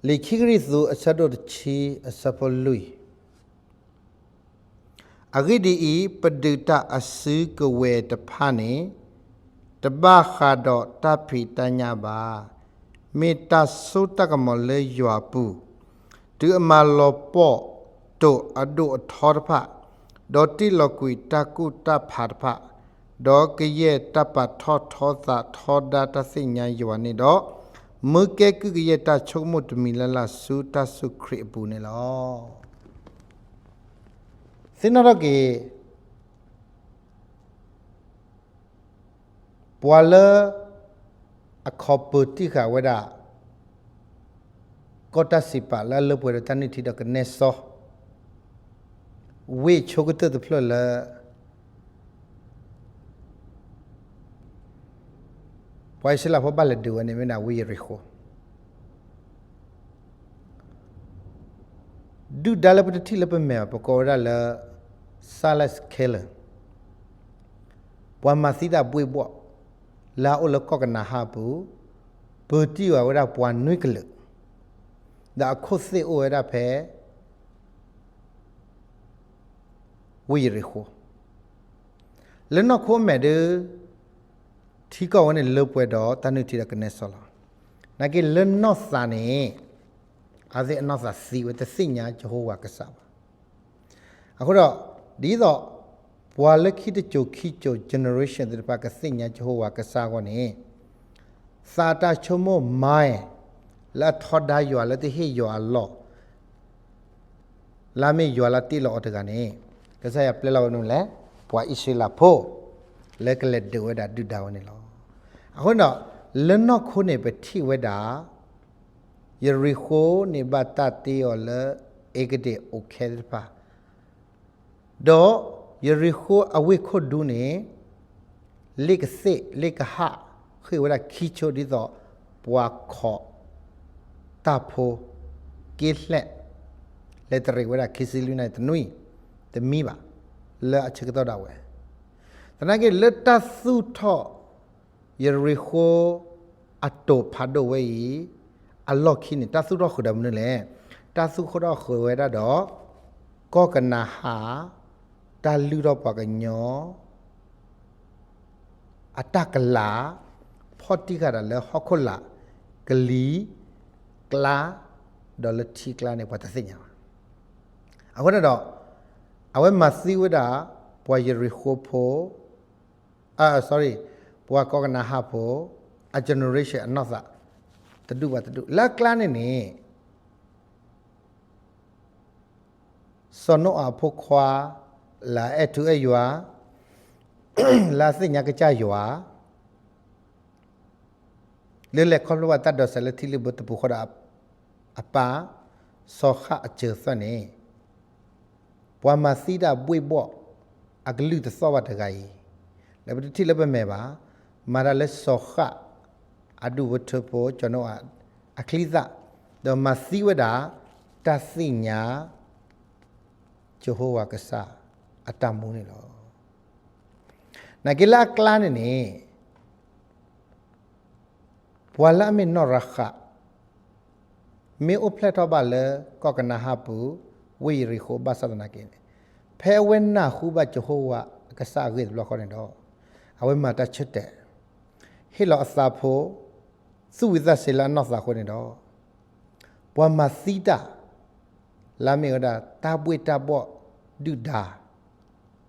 Likirizu asado chi asapolui. Agidi peduta asu kewe tepane tebahado tapi tanya ba meta suta kamole yuapu tu malopo to adu thorpa doti lokui taku tapharpa do kye tapa thoda thoda tasinya yuani do muke kye ta chokmut milala suta sukri bune lo Sinarage Boiler a coputica weda Kota sipa la lupu taniti da neso we chokutu the flola Poisila for balladu and even a we rico Do dalaput tilapa mea pokora la salas killer. Puamasida buibo la ola cockana hapu, putiu without one nuclear. The acose oera pair we rico. Leno comede Tico and a loop wedo tanuti the canesola. Nagi learn no sunny. As it not a sea with the senior Jehovah Casaba. Ahoda, these are Walakito Kicho generation the Pakasina Jehovah Casagone. Sata Chomo Mai, La Toda you are let hear you are law. Lame you are latilo otagane. Casaya plelo no le, Pua Isila Po. Let do it do down in law. Ahoda, learn not cone but tea weda. Yericho ni batati ola egede okelpa. Do Yericho aweko dune lik se lik ha wala kicho dizo bwa ko tapo kisle letri wala kisiluna nui the miba le achikto dawe. Tanage leta su to Yericho ato pado wei Allah kini tasu roh kuda menele, tasu kuda kuda do, kau kena ha, talu roh pakanyo, atakla, poti kada le hokola, keli, kla, doleti kla ne patasinya. Aku dah do, awe masih weda, puai Jericho po, puai kau kena ha po, a generation another. Tadu what to do. La clan ni sono a pokwa la etu ayua la sinya kecha yua lele kolwa ta do salati li but pukhoda apa soha achesane pwa masida buibo aglu de sowa de gai le bti le be ba mara le soha Adu watupo jono akliza the masiwada tasinya Jehovah kasa atamuni lo. Nagila klan ni wala min noraka me upleto bale kokana hapu we riho basana kene. Pe wenna huba Jehovah kasa gid lo kondo. Awe mata chute. Hilo asapo Suwiza sila nosa kone do. Pwa masida. Lami oda tabwe tabo duda.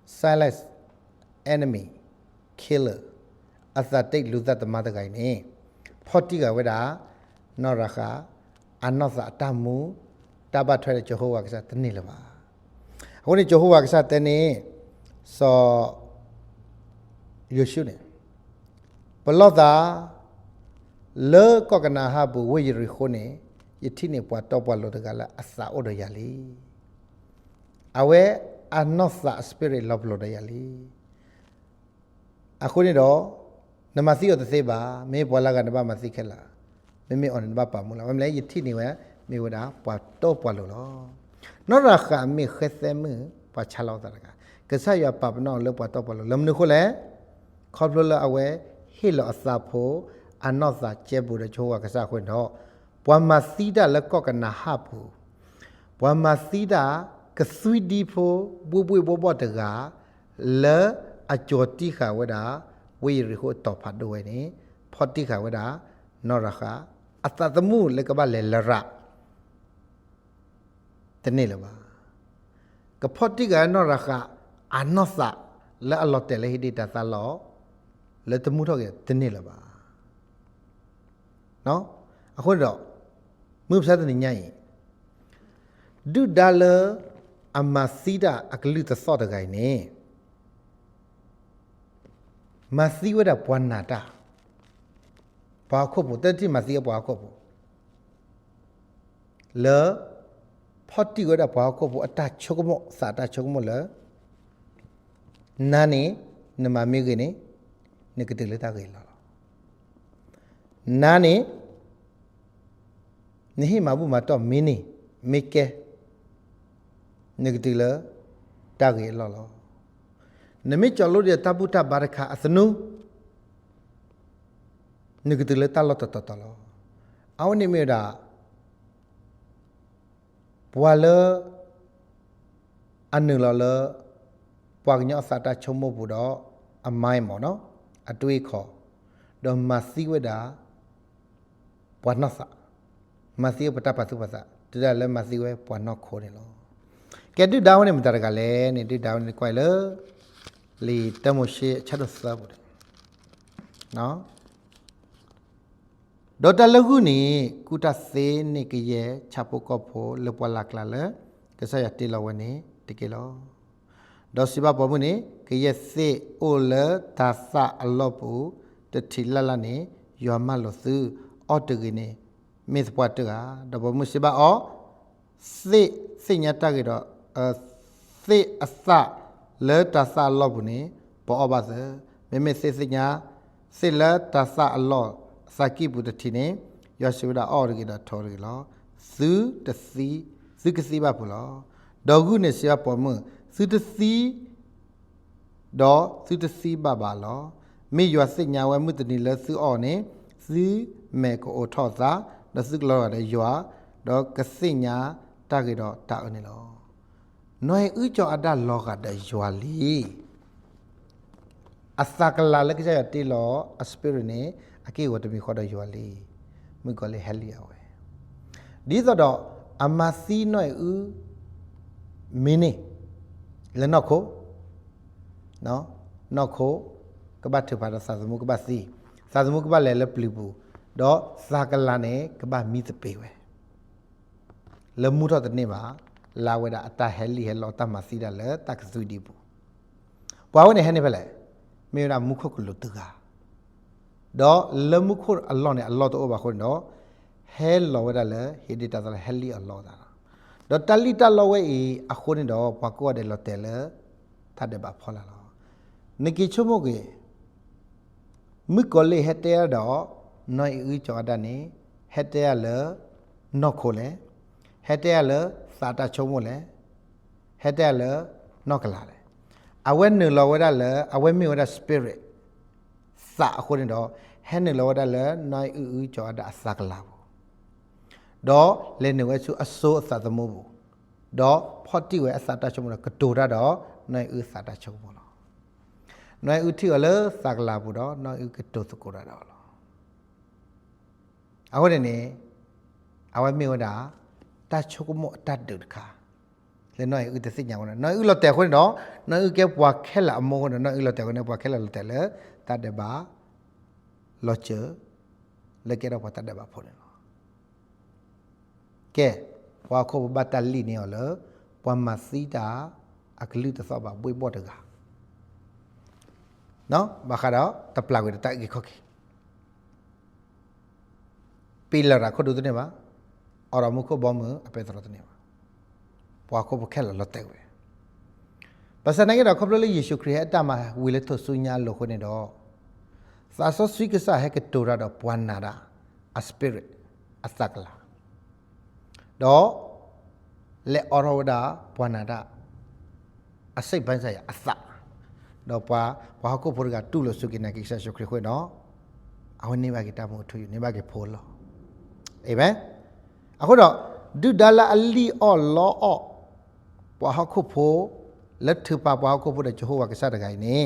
Silence enemy killer. Asa take luza the mother guy ne. Potiga weda noraka anosa tamu taba try Jehovah kasa tanilaba. Hone Jehovah kasa tani so Yoshune. Peloda Le kokana habu we rihone yitine pwa topa lo dagala asa odo yali. Awe anosa spirit love lo yali. Ako ni do namasi o seba me pwala ga naba masi khela. Me on ba pa mula. Wamle yitine we me wada pwa topa lo lo. No rakha me khesemu pwa chalo daga. Kesa ya pa no lo pwa topa lo. Lamnu khole khoplo la awe hilo asapo Anosa chebu de chowa kasa kwento ပွားမစီတာလက်ကောကနာဟာဘူးပွားမစီတာကဆွီဒီဖိုဘူဘောတကလဲအကျော်တိခါဝဒဝေရီဟိုတော့ဖတ်တော့နေဖော်တိခါဝဒနော်ရခအသသမှုလကဘလဲလရတနေ့လပါကဖော်တိကနော်ရခအနောစလဲအလော့တယ်လေဟိတသလောလဲတမှုတော့ကတနေ့လပါနော်အခုတော့မှုဖတ်တဲ့ညရင်ဒုဒါလအမစီတာအကလူသစော့တကိုင်နေမစီဝဒပွားနာတာဘာခုဖို့တက်တိမစီပွားခုဖို့လေဖော်တီဝဒပွားခုဖို့အတချုကမောစာတချုကမောလေနာနေနမမေကနေနကတလေတာကေလာနာနေနေဟိမဘူးမတော့မင်းနေမေကဲနဂတိလာတာကေလောလောနမေချလို့ရတပုတဘာရခအစနုနဂတိလာတလောတတလောအောင်းနေမေတာဘွာလအနုလောလပွားညောစာတာချုံမဘူးတော့အမိုင်းမော်နော်အတွေးခေါ်တော့မစီဝဒပွားနောစာမစီဝပတပါစုပါစာတရလည်းမစီဝပွားနောခေါ်တယ်လောကဲတူဒါဝနဲ့မတရကလည်းနေတူဒါဝနဲ့ကွိုင်လလီတမရှိချက်တော့စားဘူးနော်ဒေါ်တလခုနေကုတစေနေကရဲ့ချပုကောဖို့လပွားလာကလာလေကစားရတေလဝနေတကယ်လောဒေါ်စီဘာပေါ်မှုနေကရဲ့စေအိုလဒါဆာအလောပူတတိလလနေယောမလို့စုအော်တကနေမစ်ပွားတကဒေါ်ပေါ်မှုစီဘာအော်စေညတာကတော့စေအစလဲတဆာလောဘူးနေပေါ်ပါစေမေစေစညာစေလဲတဆာအလောစကိပုတတိနေယောရှိဝဒအော်ရကထော်ရလောဇူတစီဇုကစီပါဖလောဒေါဂုနေစီပေါ်မှုဇုတစီဒေါဇုတစီပါလောမေယောစညာဝဲမှုတနီလဲဇူအော်နေဇူမေကိုထော်စာဒစုကလောရယောဒေါကစညာတာကေတော့တာအနေလောနွေဥကြောအတလောကတဲ့ရွာလီအစကလာလက်ကြရတီလောအစပရနေအကေဝတမီခေါ်တဲ့ရွာလီမိကလေးဟဲလီယာဝဲဒီတော့အမစီနွေဥမင်းနေလနခိုနော်နော်ခိုကပတ်ထပါတော့စာသမုကပတ်စီစာသမုကပတ်လဲပလီဘူးတော့စကလာနေကပတ်မိသပေဝဲလမှုတော့တဲ့နေပါလာဝဲတာအတဟဲလီဟဲလောတမစီဒါလဲတကစုဒီဘူးပွားဝဲနေဟဲနေဖလဲမေရာမုခုကလုတကတော့လမှုခုအလောနဲ့အလောတော့ဘာခွန်းတော့ဟဲလောဝဲတာလဲဟီဒီတာလဲဟဲလီအလောတာတော့တလီတလောဝဲအခုနေတော့ဘာကောတဲ့လောတဲလဲတတ်တယ်ပါဖော်လာလောနေကိချုံမကေမိကလေးဟဲတဲတော့နိုင်ဥကြောတာနေဟဲတဲလဲနော့ခိုလဲဟဲတဲလဲစာတာချုံမလဲဟဲတဲလဲနော့ကလာလဲအဝဲနလောဝဲတာလဲအဝဲမြေဝဲတာ spirit စာအခုနေတော့ဟဲနလောဝဲတာလဲနိုင်ဥကြောတာအစကလာဘူးတော့လဲနေဝဲစုအစိုးအစသမုဘူးတော့ဖော်တိဝဲအစတာချုံမလဲကတိုတာတော့နိုင်ဥစာတာချုံမလားနိုင်ဥတီလဲစကလာဘူးတော့နိုင်ဥကတိုစကိုတာတော့အခုနေအဝဲမြေဝဲတာတချုံမတတ်တယ်ခါလဲနိုင်ဥတစိညာဝဲနိုင်ဥလတဲ့ခွန်းတော့နိုင်ဥကပွားခဲလာအမောတော့နိုင်ဥလတဲ့ခွန်းပွားခဲလာလတဲ့လဲတတ်တယ်ပါလောချေလက်ကြတော့တတ်တယ်ပါဖို့တယ်ကဲပွားခေါ်ဘတ်တလီနေရလဲပွားမစီတာအကလူတဆောပါဘွေဘော့တကနော်ဘာခါတော့တပလာဝဲတကိခောက်ပီလာရခုဒုတဲ့ပါအော်ရမခုဘောမအပေတော်တဲ့နေပါပွားခေါ်ဘခဲလာလတဲ့ဝဲပါစနိုင်တော့ခေါပလလေးယေရှုခရစ်အတမဝီလက်ထဆုညာလို့ခုနေတော့စာဆောဆွိကစားဟဲကတိုရာတော့ပွားနာတာအစပရစ်အစကလာတော့လေအော်ရဝဒါပွားနာတာအစိတ်ပိုင်းဆိုင်အစတော့ပွားခုဖို့ကတူလို့ဆုကိနာကိစ္စရှုခရခွေနော်အဝနေပါကတမို့ထူနေပါကဖိုးလို့အေးပဲ အခုတော့ဒုဒါလာအလီအော်လောအော်ပွားခုဖို့လက်ထပါပွားခုဖို့တဲ့ဂျဟိုဝါကစားတကိုင်နေ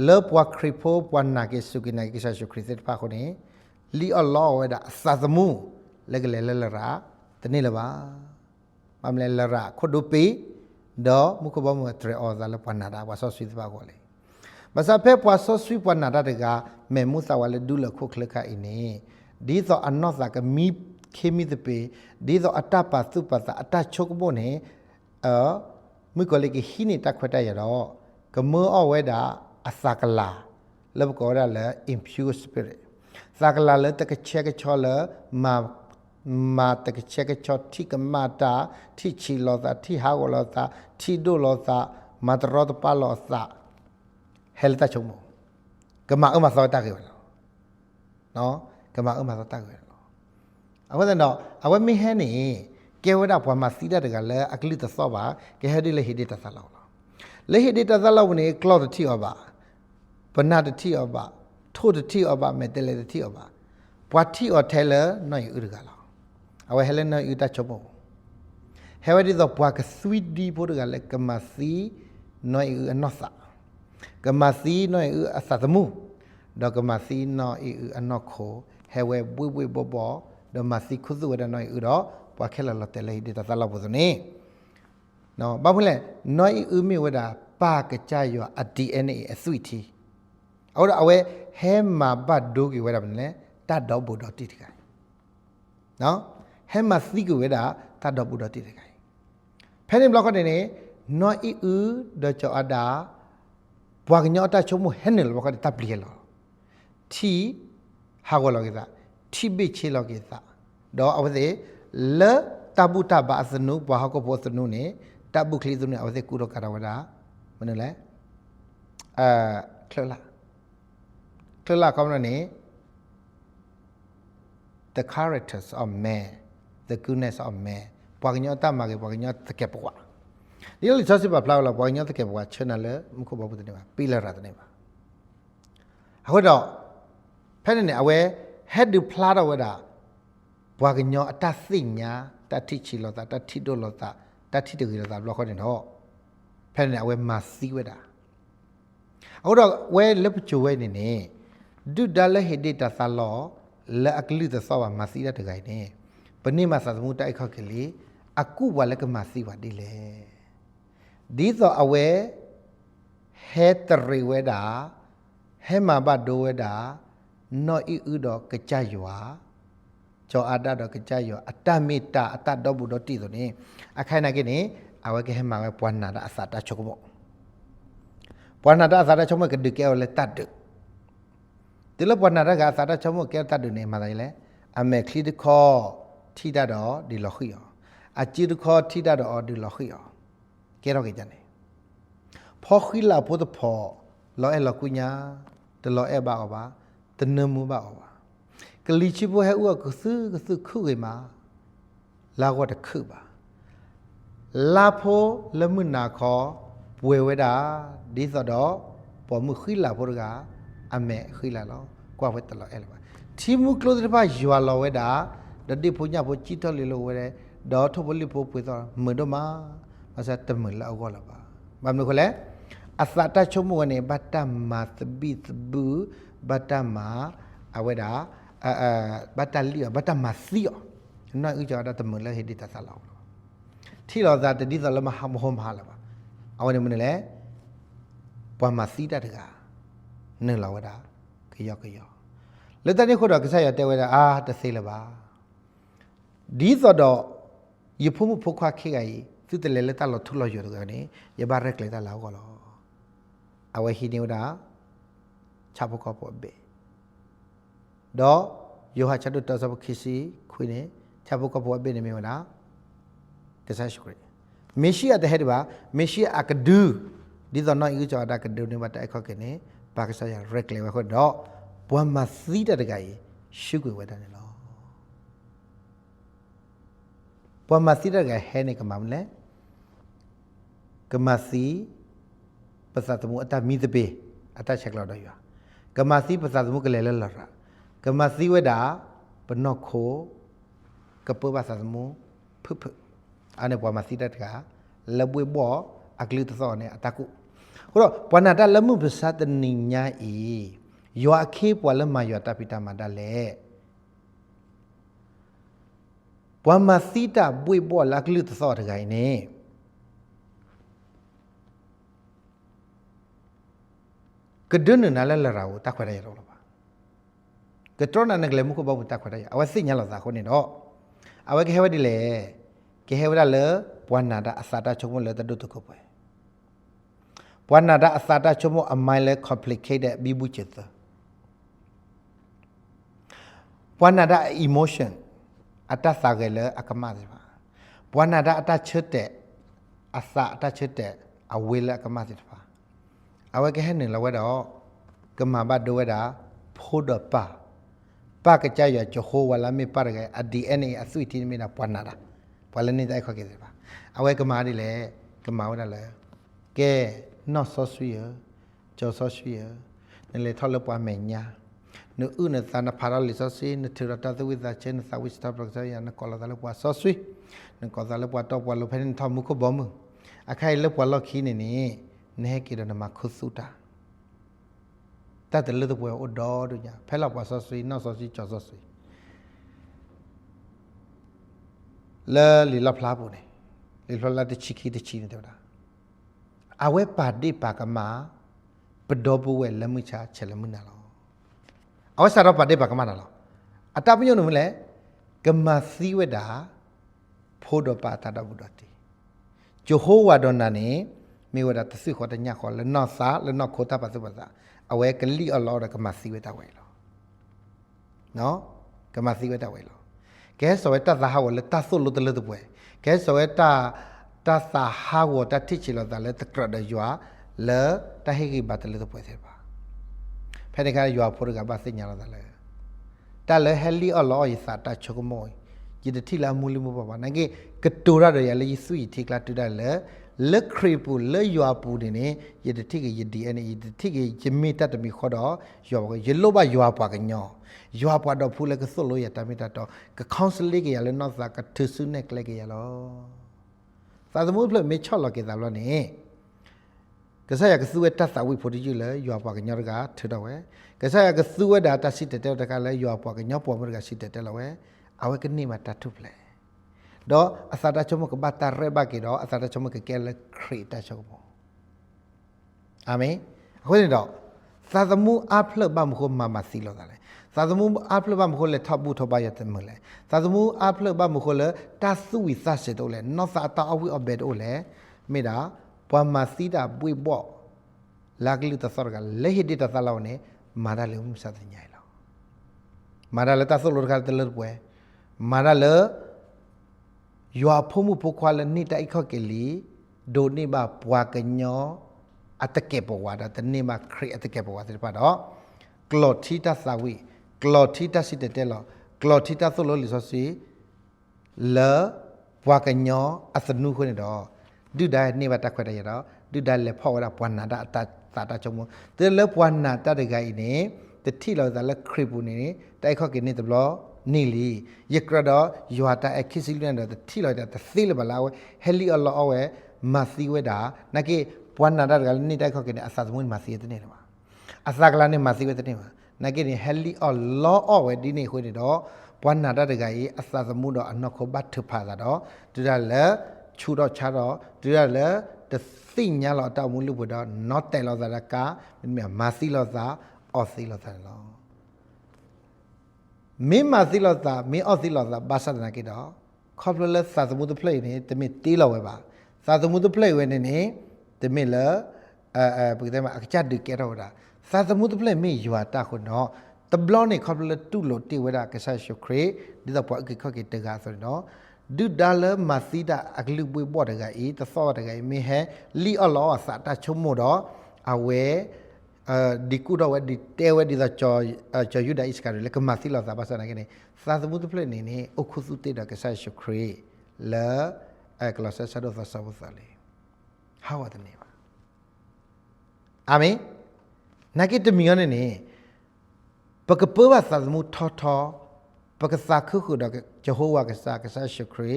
လောပွားခရီဖိုပွားနာကေစုကိနာကိဆာရှုခရစ်ပါခုနေလီအော်လောဝဲဒါအစာသမူလက်ကလေးလရာတနေ့လပါမမလဲလရာခုဒူပီဒေါ်မုခဘမထရအော်ဇာလပွားနာဒါဝါဆော့ဆွီပါကိုလေမစဖဲပွားဆော့ဆွီပွားနာဒါတကမဲမူစာဝါလေဒူလခုခလခအင်းနေဒီသောအနော့စာကမီခေမီတပေဒီသောအတပါစုပစာအတချုပ်ဖို့နေမိကိုလေကဟိနေတာခွတ်တရတော့ကမောအဝဲတာအစကလာလောကောရလဲ impure spirit စကလာလဲတကချက်ကချောလဲမာတကချက်ကချောထိကမာတာထိချီလောသာထိဟာကိုလောသာထိဒိုလောသာမတရောတပါလောသာဟဲလတာချုံမကမာအမသောတာကေနော်ကမာအမသောတာကေအခုတော့အဝဲမဟဲနေကေဝဒဘွားမစီတဲ့ကလည်းအကလိတသောပါကေဟဒီလေဟိဒတသလောက်လေဟိဒတသလောက်နေကလော့တတိအပါဘနာတတိအပါထိုတတိအပါမေတလေတတိအပါဘွာတိအထဲလနော်ယူရကလာအဝဲဟဲလနော်ယူတချဘောဟဲဝဒီတော့ဘွာကဆွီဒီဖို့ကလည်းကမစီနော်ယူအနော့စာကမစီနော်ယူအသသမူတော့ကမစီနော်ယူအနော့ခိုဟဲဝဲဘွေဘွေဘောဘောဒမစီခုစုဝဒနော်ယူတော့ပွားခဲလာတဲ့လေဒီတသလောက်ဖို့နေနော်ဘာဖြစ်လဲနော်ဤမိဝဒပါကကြရောအ DNA အဆွီတီအော်အဝဲဟဲမာဘတ်ဒိုကီဝဒမလဲတတ်တော့ဘုဒ္ဓတိတကိုင်နော်ဟဲမာစီကဝဒတတ်တော့ဘုဒ္ဓတိတကိုင်ဖဲနေဘလောက်ကနေနော်ဤဒချအဒါဘွားကညောတချုံမဟဲနေလောကတပလီလောတီဟာဂောလောကေသာတီဘိချေလောကေသာတော့အဝဲle tabu taba asnu bwa ko bo snu ne tabu khli snu ne awse ku ro karawada mane le khla kom ne the characters of man the goodness of man bwa gnyo ta ma ke bwa gnyo take bwa ni le joseph ba pla la bwa gnyo take bwa channel le mu ko ba bu ne ba pi la ra ne ba ho do phe ne awe head to pla da wadaဘွားကညောအတသိညာတတိချီလောတာတတိတို့လောတာတတိတကြီးလောတာဘလောက်ခေါ်နေတော့ဖဲနေအဝဲမစီဝဲတာအခုတော့ဝဲလက်ပချိုဝဲနေနေဒုဒလဟေဒတာသလောလက်အကလိသသောပါမစီတဲ့တကိုင်နေဘနိမသသမုတိုက်ခောက်ကလေးအခုဘွားလက်ကမစီပါတိလေဒီသောအဝဲဟဲတရီဝဲတာဟဲမဘဒိုဝဲတာနော့ဤဥတော်ကကြရွာကျော်အတ္တတော့ကြရောအတ္တမေတ္တာအတ္တတော့ဘူးတော့တည်ဆိုနေအခိုင်နာကနေအဝဲကဟမှာပဲပွားနာတာအစာတချုပ်ပေါ့ပွားနာတာအစာတချုပ်မကဒကဲလဲတတ်တယ်ဒီလိုပွားနာတာကအစာတချုပ်မကဲတတ်တယ်နေမှာလေအမေခလီတခေါ်ထိတတ်တော့ဒီလောခီရောအကြည့်တခေါ်ထိတတ်တော့ဒီလောခီရောကဲတော့ကြတယ်ဖောခီလာဖို့တော့ဖောလောအဲလောကုညာတလောအဲပါပါတနမှုပါပါကလီချီဘဟဲဥကဆူခုကေမာလာဝတ်ခုပါလာဖိုလမနာခောပွေဝဲတာဒီဆိုတော့ပေါ်မှုခိလာဖို့ကအမေခိလာလောကွာဝဲတလောအဲလပါတီမူကလိုဒပါယွာလောဝဲတာဒတိဖုညဖို့ချီတော်လေလိုဝဲတဲ့ဒေါ်ထဘလီဖို့ပွေတော့မတော့မှာမစတမလောက်ကောလာပါဘာမလို့ခလဲအစတချုံမကနေဘတ်တမသဘိသဘူးဘတ်တမအဝဲတာဘတ်တလီဘတ်တမစီယောနော်ဥကြတာတမလဲဟိဒတသလောက်ထီလောသာတတိသလမဟမဟမဟာလာပါအဝနေမနေလဲပွားမစီတတကနလောဝတာခရောက်လက်တနေခုတော့ကစားရတဲဝဲတာတသိလပါဒီဆိုတော့ယဖုံဖုခွာခေကကြီးသူတလဲလက်တလောထုလောရတော့ကနေရပါရက်လက်တလောက်ကောလောအဝဟိနေဝတာချဖို့ကောပေါ်ဘေတော့ယောဟာချတ်တဆဘခိစီခွေးနေချဖို့ကပေါ်ဘေနေမေလားတဆရှိခွေးမေရှိယတဲ့ဟဲ့ပါမေရှိယအကဒူဒီတော့နော်ယူချတာကဒူနေမတဲ့ခောက်ကနေပါကစားရရက်လေဝခွတော့ဘွမ်မစီတဲ့တကကြီးရှုခွေဝဲတယ်နော်ဘွမ်မစီတဲ့ကဟဲနေကမမလဲကမစီပစတ်မှုအတမီသပေအတချက်လောက်တော့ရွာကမစီပစတ်မှုကလေးလဲလာကမစီဝဲတာဘနော့ခို ကပဘစာမှုဖဖအနေပွားမစီတတ်ကလဘွေဘောအကလိတသောနဲ့အတကုဟိုတော့ပဝနာတလမှုပစတနိညာဤယောအခေပွာလမယောတပိတမတလေပွားမစီတဘွေဘောလကလိတသောတကိုင်နေကဒွနနာလလရာကိုတခွရရတော့ပါကတောနာနကလေမှုကဘောတခွရရအဝစိညာလာသာခုနေတော့အဝကေဟဝဒီလေကေဟဝရလေဘဝနာတာအစာတာချုံမလေတတုတခုပဲဘဝနာတာအစာတာချုံမအမိုင်လေ complicated ဘီဘူးချစ်သဘဝနာတာ emotion အတစာကလေအကမစီပါဘဝနာတာအတချစ်တဲ့အစာအတချစ်တဲ့အဝေးလေအကမစီပါအဝကေဟနေလဝတော့ကမဘတ်ဒဝဒါဖိုးတော့ပါကကြရချဟိုဝလာမေပါရကအဒီအန်အအဆွေတီမီနာပွာနာတာပွာလနေတိုက်ခွက်ခဲ့တယ်ပါအဝဲကမာဒီလေကမာဝဒါလေကဲနော်ဆောဆွေရကျော်ဆောဆွေရနလေထောက်လပွားမယ်ညာနုဥနသနာဖာရလီဆောဆွေနထရတသဝိဇာချေနသဝိစတာပရဇယနကောလာဒလပွားဆောဆွေနကောဇာလပွားတော့ပွားလဖရင်ထမှုကဘောမအခိုင်လပွားလောက်ခီနေနေနဲကီရနမခုစုတာတတ်တယ်လို့ပွဲဩတော်တို့ညာဖဲလောက်ပွားဆောဆွေနောက်ဆောဆွေကျော်ဆောဆွေလဲလီလဖလားပူနေလီဖလားတချီခီတချီနေတဲ့တာအဝဲပါတိပါကမာပဒောဘဝဲလမှုချာချက်လမှုနာလောအဝဲစားတော့ပါတိပါကမာနာလောအတပညုံနမလဲကမစီဝဒာဖိုးတော့ပါတာတော့ဘူးတော့တီဂျိုဟိုဝါဒနာနေမေဝဒတဆွေခေါ်တဲ့ညခေါ်လဲနော်စာလဲနော်ခိုတာပါစပါစာအဝဲကလီအလောကမစီဝဒဝဲလောနော်ကမစီဝဒဝဲလောကဲဆိုရတသာဟဝလေတဆုလို့တလို့ပွဲကဲဆိုရတသာဟဝတတိချီလို့တလည်းတကရဒယွာလဲတဟိကိဘတ်လို့ပွဲသေးပါဖဲတကယွာဖို့ကဘာစညာလို့တလည်းတလည်းဟဲလီအလောယစာတချုကမောจิตတိလာမူလမပါပါနကေကတိုရရလေဆွီတိကလာတူတယ်လက်ခရီပူလေယွာပူနေနေယတတိကယဒီအနေယတတိကဂျမီတတမီခေါ်တော့ယွာကယလောဘယွာပွားကညောယွာပွားတော့ဖူလေကဆုလို့ရတမီတတော့ကကောင်စလေးကရလဲနော်စာကထဆုနဲ့ကလေးကရလောသာသမုဖလမေချော့လကေသာလောနေကဆရကဆုဝတသဝိဖို့တိကျလဲယွာပွားကညောကထတော့ဝဲကဆရကဆုဝဒါတရှိတဲ့တကလည်းယွာပွားကညောပွားမကရှိတဲ့လောဝဲအဝဲကနေမှာတထုဖလဲတော့အစာတချုံမကဘတာရဲဘကေတော့အစာတချုံမကကဲလခရီတချုံမအာမင်အခုနေတော့သာသမုအဖလဘမခုမမစီလို့တာလေသာသမုအဖလဘမခုလေထပ်ဘူးထပ်ပါရတဲ့မလဲသာသမုအဖလဘမခုလေတဆုဝိသစေတော့လေနောစာတာအဝိအဘက်တော့လေမိတာပွားမစီတာပွေဘော့လာကလူတဆောကလေဟိတတသလောက်နေမာရလေမှုစတဲ့ညိုင်လောက်မာရလေတဆုလို့ကတလေပွဲမာရလေယွာဖုံမှုပုခွာလနိတိုက်ခော့ကလေးဒိုနေပါဘွာကညောအတကေဘဝဒတနေမှာခရအတကေဘဝတဲ့ပါတော့ကလော်တီတာစာဝီကလော်တီတာစစ်တဲ့လော်ကလော်တီတာဆိုလို့လီဆိုစီလာဘွာကညောအစနုခွနေတော့ဒုဒိုင်နေပါတက်ခွက်တဲ့ရတော့ဒုဒိုင်လေဖောက်ရပွားနာတာအတသာတာချုံမတဲ့လေပွားနာတတဲ့ဂိုင်နေတတိလောသာလက်ခရပူနေတိုက်ခော့ကနေတဘလောနီလီယကရတော့ယွာတာအခီစီလန်တဲ့တိလိုက်တဲ့သီလဘလာဝဲဟဲလီအလောအဝဲမစီဝဲတာနကေပွားနာတာကလည်းနေတိုက်ခောက်ကနေအစာသမွေးမစီတဲ့နေတယ်မှာအစာကလာနေမစီဝဲတဲ့နေမှာနကေနေဟဲလီအလောအဝဲဒီနေခွေနေတော့ပွားနာတာတကကြီးအစာသမုတော့အနောခဘတ်ထဖာတော့တူရလဲချူတော့ချတော့တူရလဲတသိညာလောတောက်မှုလို့ဘတော့ not တယ်လောသာကမစီလောသာအော်စီလောသာလောမင်းမသိလို့သာမင်းအော့သိလို့သာဘာသာနာကိတော့ခေါပလလက်သာသမုဒပလေးနေတမင်တီးလောက်ဝဲပါသာသမုဒပလေးဝဲနေနေတမင်လာဘယ်တဲ့မှာအကြတ်ကဲတော့တာသာသမုဒပလေးမင်းယူတာခုနော်တဘလောနေခေါပလလက်တူလို့တီဝဲတာကဆာရှုခရီဒီတော့ပွားကိခော့ကိတကာဆိုတော့ဒုဒါလမစီတာအကလူပွေပေါ်တကအေးသစောတကအေးမင်းဟဲလီအလောအစာတချုံမို့တော့အဝဲဒီကူတော့ဝဲဒီတဲဝဲဒီချောယူဒိုင်စကာလေကမစီလာသာပါစနာကနေသာသမုဒပလက်နေနေအခုစုတေတာကဆာရှုခရီလာကလဆဆဒိုသဆဝသလေဟာဝတ်နေပါအာမင်နဂိတမီယနေနေပကပဝသာသမုထောထော ปกษาคือคือดอกจะหัวกษากษาชครี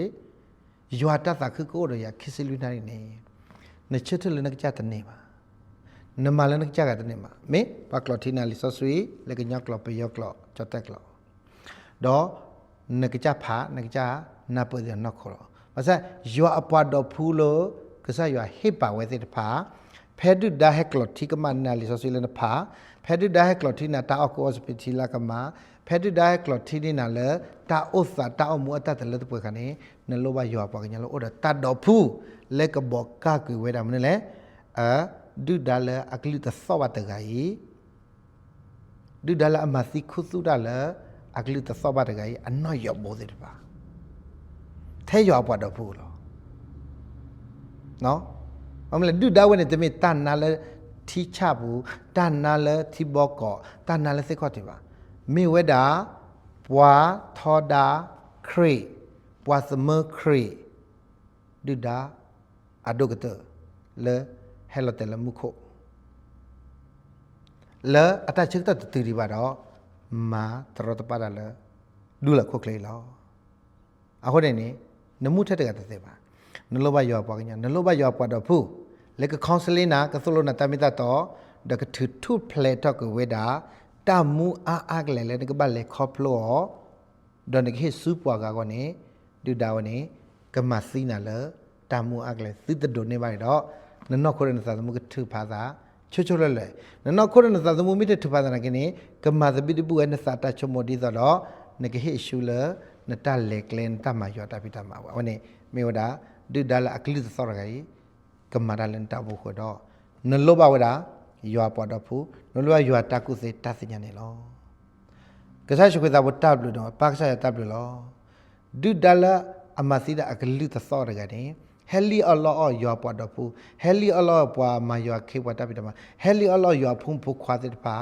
ยอดตัดคือกูเดียคิสิลุนารีเนี่ยในเชื่อถือเลยนักจัดเนี่ยมานมาแล้วนักจัดกันเนี่ยมาเมปักหลอดที่นาลิซอสุยแล้วก็ยกหลอดไปยกหลอดจอดแตกหลอดดอนักจัดผานักจัดนาเปิดเดือนนักขอภาษายอดปวดดอกพูโลกษายอดฮิปาเวสิตผาแพทย์ดูได้ให้กลอดที่ก็มานาลิซอสุยเลยนะผาแพทย์ดูได้ให้กลอดที่นาตาออกอสปิทิลากมาแพทย์ดูได้ให้กลอดที่นี่นาเลยตาอุษาตาอมัวตาแต่ละตัวกันนี้นั่นโลบายอดปากกันแล้วโอ้เดตัดดอกพูเล็กก็บอกก้าคือเวดามันนี่แหละดูดาลอักลิตสวัสดิ์ไงดูดาลอามาสิคุสุดาลอักลิตสวัสดิ์ไงอันน้อยยอบโบสิบ้าเทยอบปวดพูหรอเนาะเอามาเลยดูดาวันนี้จะมีตันนั่นเลยที่ชาบูตันนั่นเลยที่บอกก่อตันนั่นเลยสิข้อที่ว่ามีเวดาปัวทอดาครีปัวเสมอครีดูดาอดุกเตอร์เลเฮลเตลมุโคเลอัตชิกตตื่นดีบาดอมาตรอตปาดาเลดูละโคเคลลออาคนนี้นมุทัดกันเตบานโลบายอปากญานโลบายอปาดอผู้เลกคอนซัลลินากะสโลนาตามิตาตอดกถือทุเพลตอกเวดาตามูอากเลนกบาเลคอพโลดอนกเฮซูปวากากอนี้ดูดาวนี้กมาซีนาเลตามูอากเลซิตโดเนบาดอนนอกคนนั้นสาสมุกถือภาษาช่วยๆเลยนอกคนนั้นสาสมุกไม่ได้ถือภาษานักนี้ก็มาจะบิดบุญนัสตาชมดีตลอดนักเฮชูเลนัตาเล็กเลนตามายอดาพิตามาวันนี้มีวดาดูดาลอักลิสสอร์ไงก็มาดาเลนตาบุขดอนโลบาวดายอปอดพูนโลบายอตากุเซตัสญาเนลก็ใช่ชุกตาบุตาบลูดอปักษาตาบลูลอดูดาลอามาซิดาอักลิสสอร์ไงนี่เฮลีอัลลอฮ์ยอปอดพูเฮลีอัลลอฮ์ปัวมายอเควตาปิตามาเฮลีอัลลอฮ์ยอพุ่งพุควาสิตพา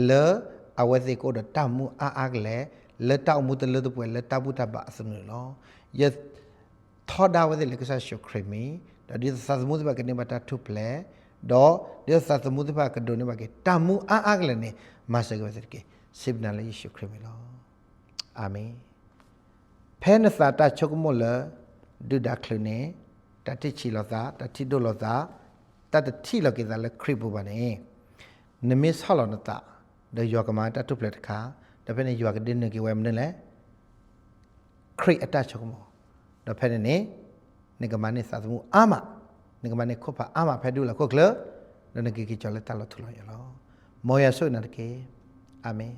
เลอเวซิโกดตามูอากเลเลตาอุมุตเลตป่วยเลตาบุตาบะสนุลอยทอดาวเวซิเลกษาชครีมีดอดิสาสมุติบะกันเนบตาทุเพลดอดิสาสมุติบะกันโดเนบะกตามูอากเลเนมาสกเวซิเกสิบนาลีชครีมีลออาเมนเพนสาตาชกโมเลดูดักลเนตัดที่ชีลอซาตัดที่ดูลอซาตัดที่เราเกิดอะไรคริบูบานี่นมิสฮอลอนตาเดี๋ยวยกมาตัดทุบเล็ดขาเดี๋ยวเป็นยกดินนึกเวมนี่แหละคริอัตชกโมเดี๋ยวเป็นนี่นึกมานี่สาสมุอามานึกมานี่คบอามาเพดูละก็เคลเดี๋ยวนึกกิจจอลตาลทุลอยแล้วมอยาสุนัดเกอาเมน